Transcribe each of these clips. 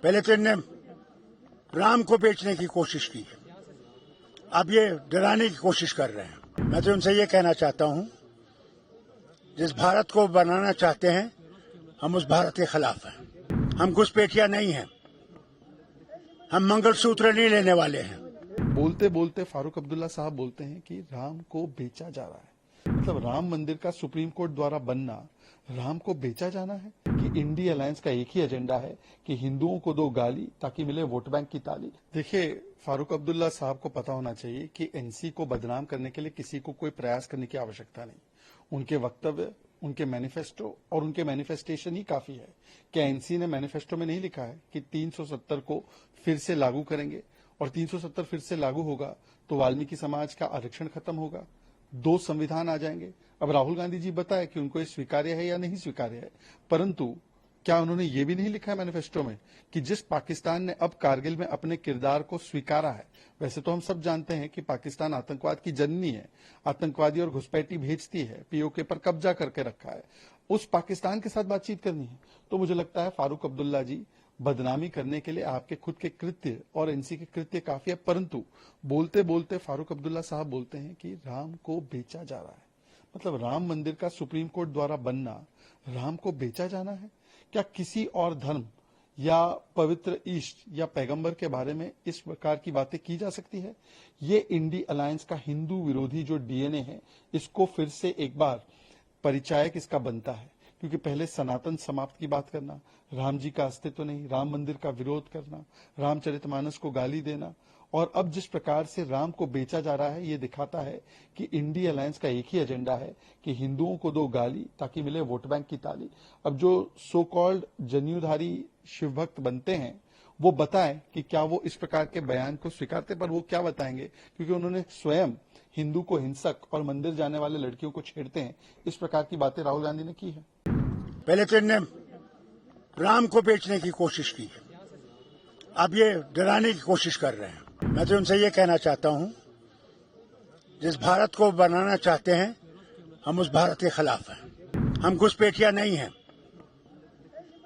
पहले तो इनने राम को बेचने की कोशिश की, अब ये डराने की कोशिश कर रहे हैं। मैं तो उनसे ये कहना चाहता हूं, जिस भारत को बनाना चाहते हैं हम उस भारत के खिलाफ हैं। हम घुसपैठिया नहीं हैं, हम मंगलसूत्र नहीं लेने वाले हैं। बोलते बोलते फारूक अब्दुल्ला साहब बोलते हैं कि राम को बेचा जा रहा है। मतलब राम मंदिर का सुप्रीम कोर्ट द्वारा बनना राम को बेचा जाना है कि इंडी अलायंस का एक ही एजेंडा है कि हिंदुओं को दो गाली ताकि मिले वोट बैंक की ताली। देखिए, फारूक अब्दुल्ला साहब को पता होना चाहिए कि एनसी को बदनाम करने के लिए किसी को कोई प्रयास करने की आवश्यकता नहीं। उनके वक्तव्य, उनके मैनिफेस्टो और उनके मैनिफेस्टेशन ही काफी है। क्या एनसी ने मैनिफेस्टो में नहीं लिखा है कि 370 को फिर से लागू करेंगे और 370 फिर से लागू होगा तो वाल्मीकि समाज का आरक्षण खत्म होगा, 2 संविधान आ जाएंगे। अब राहुल गांधी जी बताए कि उनको ये स्वीकार्य है या नहीं स्वीकार्य है, परंतु क्या उन्होंने ये भी नहीं लिखा है मैनिफेस्टो में कि जिस पाकिस्तान ने अब कारगिल में अपने किरदार को स्वीकारा है। वैसे तो हम सब जानते हैं कि पाकिस्तान आतंकवाद की जननी है, आतंकवादी और घुसपैठी भेजती है, पीओके पर कब्जा करके रखा है। उस पाकिस्तान के साथ बातचीत करनी है तो मुझे लगता है फारूक अब्दुल्ला जी, बदनामी करने के लिए आपके खुद के कृत्य और एनसी के कृत्य काफी है, परंतु बोलते बोलते फारूक अब्दुल्ला साहब बोलते हैं कि राम को बेचा जा रहा है। मतलब राम मंदिर का सुप्रीम कोर्ट द्वारा बनना राम को बेचा जाना है। क्या किसी और धर्म या पवित्र ईस्ट या पैगंबर के बारे में इस प्रकार की बातें की जा सकती है? ये इंडी अलायंस का हिंदू विरोधी जो डीएनए है, इसको फिर से एक बार परिचायक इसका बनता है। क्योंकि पहले सनातन समाप्त की बात करना, राम जी का अस्तित्व नहीं, राम मंदिर का विरोध करना, रामचरितमानस को गाली देना, और अब जिस प्रकार से राम को बेचा जा रहा है, ये दिखाता है कि इंडी अलायंस का एक ही एजेंडा है कि हिंदुओं को दो गाली ताकि मिले वोट बैंक की ताली। अब जो सो कॉल्ड जनेऊधारी शिव भक्त बनते हैं वो बताएं कि क्या वो इस प्रकार के बयान को स्वीकारते, पर वो क्या बताएंगे क्योंकि उन्होंने स्वयं हिंदू को हिंसक और मंदिर जाने वाले लड़कियों को छेड़ते हैं, इस प्रकार की बातें राहुल गांधी ने की है। पहले तो इनने राम को बेचने की कोशिश की, अब ये डराने की कोशिश कर रहे हैं। मैं तो उनसे ये कहना चाहता हूं, जिस भारत को बनाना चाहते हैं हम उस भारत के खिलाफ हैं। हम घुसपैठिया नहीं हैं,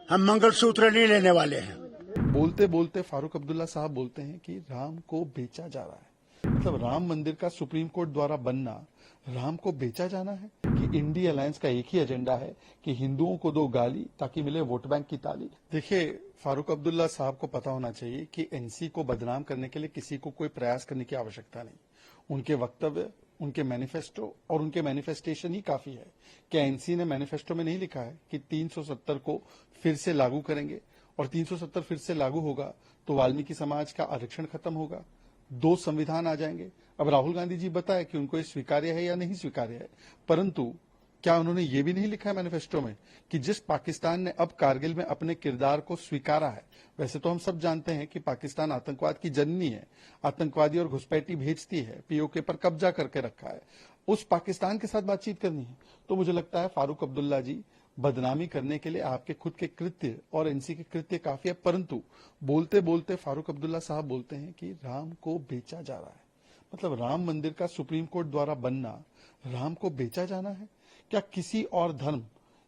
हम मंगलसूत्र नहीं लेने वाले हैं। बोलते बोलते फारूक अब्दुल्ला साहब बोलते हैं कि राम को बेचा जा रहा है। मतलब राम मंदिर का सुप्रीम कोर्ट द्वारा बनना राम को बेचा जाना है कि इंडी अलायंस का एक ही एजेंडा है कि हिंदुओं को दो गाली ताकि मिले वोट बैंक की ताली। देखिए, फारूक अब्दुल्ला साहब को पता होना चाहिए कि एनसी को बदनाम करने के लिए किसी को कोई प्रयास करने की आवश्यकता नहीं। उनके वक्तव्य, उनके मैनिफेस्टो और उनके मैनिफेस्टेशन ही काफी है। क्या एनसी ने मैनिफेस्टो में नहीं लिखा है कि 370 को फिर से लागू करेंगे और 370 फिर से लागू होगा तो वाल्मीकि समाज का आरक्षण खत्म होगा, 2 संविधान आ जाएंगे। अब राहुल गांधी जी बताए कि उनको ये स्वीकार्य है या नहीं स्वीकार्य है, परंतु क्या उन्होंने ये भी नहीं लिखा है मैनिफेस्टो में कि जिस पाकिस्तान ने अब कारगिल में अपने किरदार को स्वीकारा है। वैसे तो हम सब जानते हैं कि पाकिस्तान आतंकवाद की जननी है, आतंकवादी और घुसपैठी भेजती है, पीओके पर कब्जा करके रखा है। उस पाकिस्तान के साथ बातचीत करनी है तो मुझे लगता है फारूक अब्दुल्ला जी, बदनामी करने के लिए आपके खुद के कृत्य और एनसी के कृत्य काफी है, परंतु बोलते बोलते फारूक अब्दुल्ला साहब बोलते हैं कि राम को बेचा जा रहा है। मतलब राम मंदिर का सुप्रीम कोर्ट द्वारा बनना राम को बेचा जाना है। क्या किसी और धर्म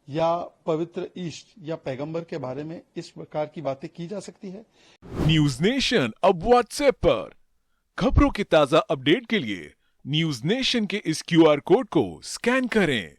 या पवित्र ईस्ट या पैगंबर के बारे में इस प्रकार की बातें की जा सकती है? न्यूज नेशन अब व्हाट्सएप पर खबरों के ताजा अपडेट के लिए न्यूज नेशन के इस क्यूआर कोड को स्कैन करें।